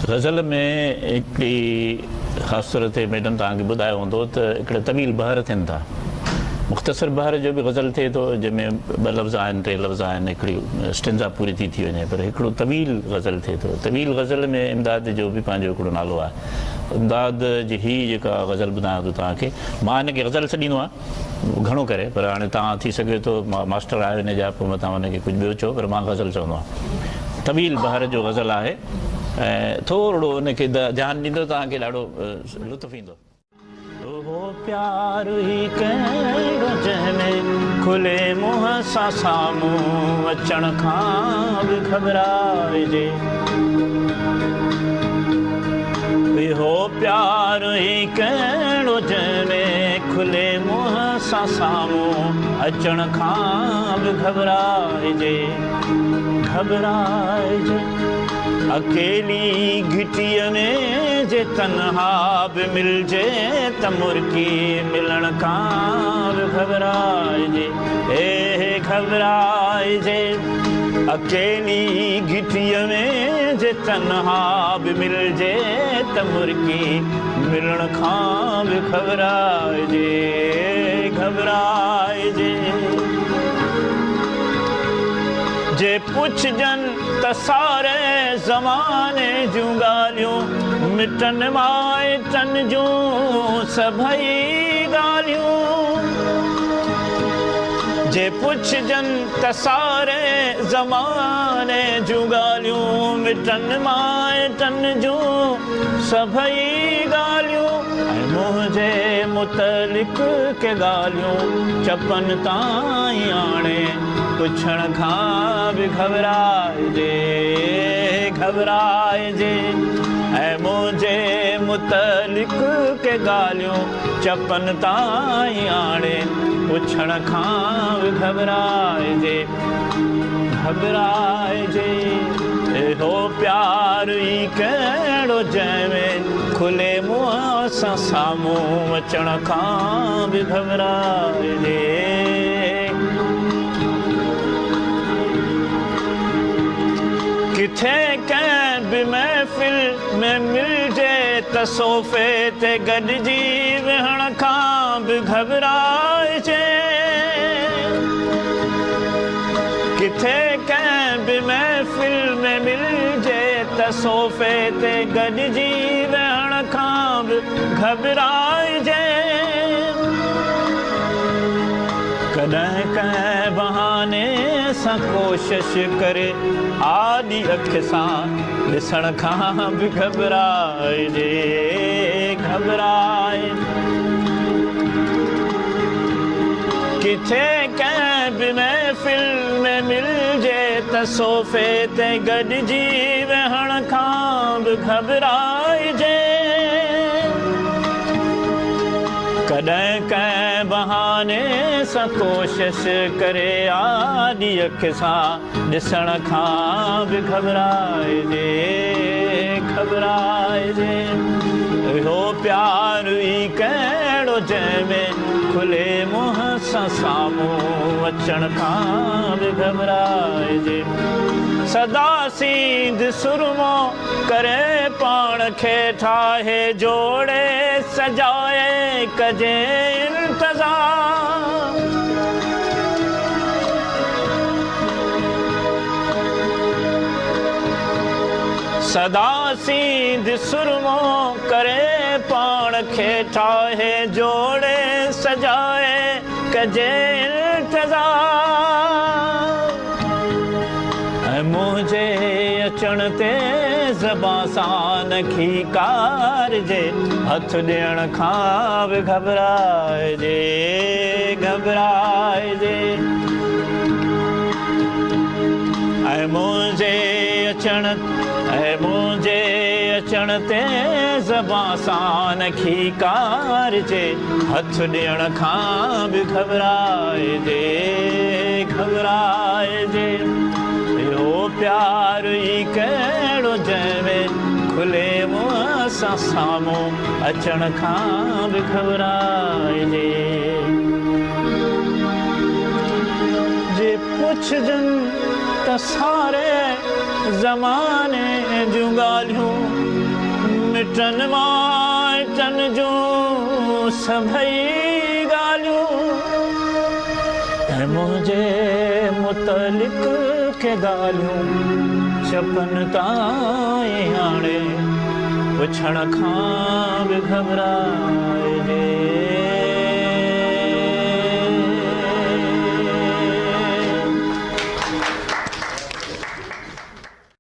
गज़ल में हिकिड़ी ख़ासि तौर ते मैडम तव्हांखे ॿुधायो हूंदो त हिकिड़ा तवील बहर थियनि था। मुख़्तसर बहर जो बि गज़ल थिए थो जंहिंमें ॿ लफ़्ज़ आहिनि टे लफ़्ज़ आहिनि, हिकिड़ी स्टिंजा पूरी थी वञे, पर हिकिड़ो तवील गज़ल थिए थो। तवील गज़ल में इमदाद जो बि पंहिंजो हिकिड़ो नालो आहे। इमदाद जी हीअ जेका गज़ल ॿुधायां थो तव्हांखे, मां हिनखे गज़ल छॾींदो आहियां घणो करे, पर हाणे तव्हां थी सघे थो मास्टर आहियो हिन जा, पोइ तव्हां हुनखे कुझु ॿियो चओ, पर मां गज़ल चवंदो आहियां। तवील बहर जो गज़ल आहे ऐं थोरो हुनखे ध्यानु ॾींदो तव्हांखे ॾाढो लुत्फ़ ईंदो। प्यार ही कहिड़ो जंहिंमें खुले मुंहं सां साम्हूं अचण खां बि घबराइजे। इहो प्यार ही कहिड़ो जंहिंमें खुले मुंहं सां साम्हूं अचण खां बि घबराइजे। घबराइजे अकेली घिटीअ में जे तन्हा बि मिलजे त मुर्गी मिलण खां बि घबराइजे। हे घबराइजे अकेली घिटीअ में जे तन्हा बि मिलजे त मुर्गी मिलण खां बि घबराइजे। घबराइजे जे पुछजनि त सारे ज़माने जूं ॻाल्हियूं मिटनि माइटनि जूं सभई ॻाल्हियूं। जे पुछजनि त सारे ज़माने जूं ॻाल्हियूं मिटनि माइटनि जूं सभई ॻाल्हियूं। ऐं मुंहिंजे मुतलिक़ के ॻाल्हियूं चपनि ताईं आणे पुछण खां बि घबराइजे। घबराइजे ऐं मुंहिंजे मुतलिक़ के ॻाल्हियूं चपनि ताईं आणे पुछण खां बि घबराइजे। घबराइजे इहो प्यार ई कहिड़ो जंहिंमें खुले मुंहं सां साम्हूं अचण खां बि घबराइजे। किथे कंहिं बि महफ़िल में मिलजे त सोफ़े ते गॾिजी वेहण खां बि घबराइजे। किथे कंहिं बि महफ़िल में मिलजे त सोफ़े ते गॾिजी वेहण खां बि घबराइजे। कॾहिं कंहिं बहाने सां कोशिश करे आॾी अख सां ॾिसण खां बि घबराइजे। घबराए किथे कंहिं बि महफ़िल में मिलजे त सोफ़े ते गॾिजी वेहण खां बि घबराइजे। कॾहिं कंहिं बहाने सां कोशिश करे आॾी अख सां ॾिसण खां बि घबराइजे। घबराइजे इहो प्यार ई कहिड़ो जंहिंमें खुले मुंहं सां साम्हूं अचण खां बि घबराइजे। सदा सींध सुरमो करे पाण खे ठाहे जोड़े सजाए कजे इंतज़ार। सदा सींध सुरमो करे पाण खे ठाहे जोड़े सजाए कजे इंतज़ार। ऐं मुंहिंजे अचण ते ज़बां सां न खीकारजे, हथ ॾियण खां बि घबराइजे। घबराइजे ऐं मुंहिंजे अचण ते ज़बां सां न खीकारजे, हथ ॾियण खां बि घबराइजे। घबराइजे इहो प्यार ई कहिड़ो जंहिंमें खुले मुंहं सां साम्हूं अचण खां बि घबराइजे। जे पुछजनि त सारे ज़माने जूं ॻाल्हियूं मिटन माइटन जूं सभई ॻाल्हियूं ऐं मुंहिंजे मुतलिक के ॻाल्हियूं चपन ताईं हाणे पुछण खां बि घबराइजे।